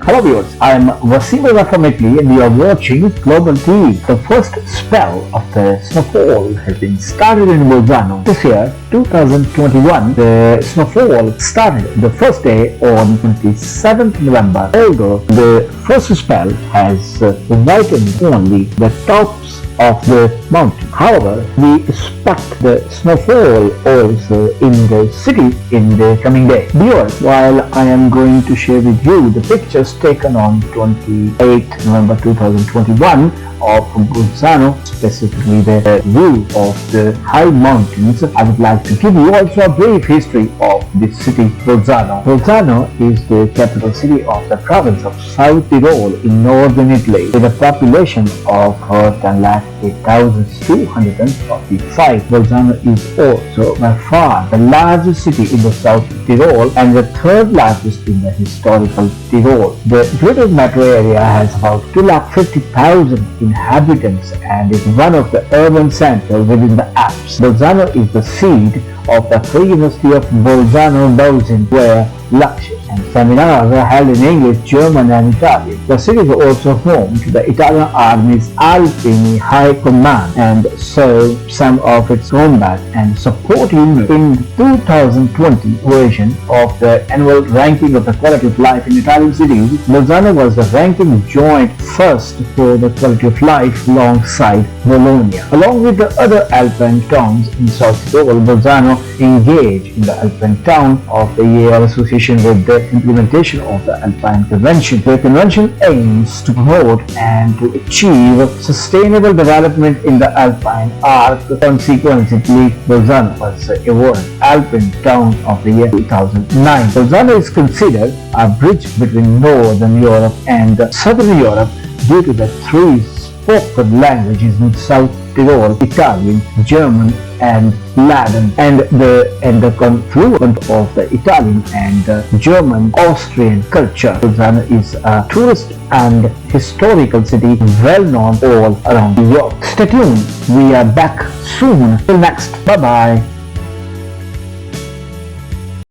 Hello viewers, I am Wasim Reza from Italy and you are watching Global TV. The first spell of the snowfall has been started in Bolzano. This year, 2021, the snowfall started the first day on 27th November, although the first spell has whitened only the tops of the mountain. However, we expect the snowfall also in the city in the coming day. Viewers, while I am going to share with you the pictures taken on 28th November 2021 of Bolzano, specifically the view of the high mountains, I would like to give you also a brief history of this city, Bolzano. Bolzano is the capital city of the province of South Tyrol in northern Italy, with a population of 10,08,245. Bolzano is also by far the largest city in the South Tyrol and the third largest in the historical Tyrol. The greater metro area has about 250,000 inhabitants and is one of the urban centers within the Alps. Bolzano is the seat of the Free University of Bolzano-Bozen, where lectures and seminars are held in English, German and Italian. The city is also home to the Italian Army's Alpini High Command and served some of its combat and support units. In the 2020 version of the annual ranking of the quality of life in Italian cities, Bolzano was the ranking joint first for the quality of life alongside Bologna. Along with the other Alpine towns in South Tyrol, Bolzano engaged in the Alpine Town of the Year association with the implementation of the Alpine Convention. The convention aims to promote and to achieve sustainable development in the Alpine arc. Consequently, Bolzano was awarded Alpine Town of the Year 2009. Bolzano is considered a bridge between Northern Europe and Southern Europe due to the three spoken languages in South Tyrol: Italian, German and Latin, and the confluence of the Italian and German Austrian culture. Bolzano is a tourist and historical city well known all around Europe. Stay tuned, we are back soon. Till next, bye bye.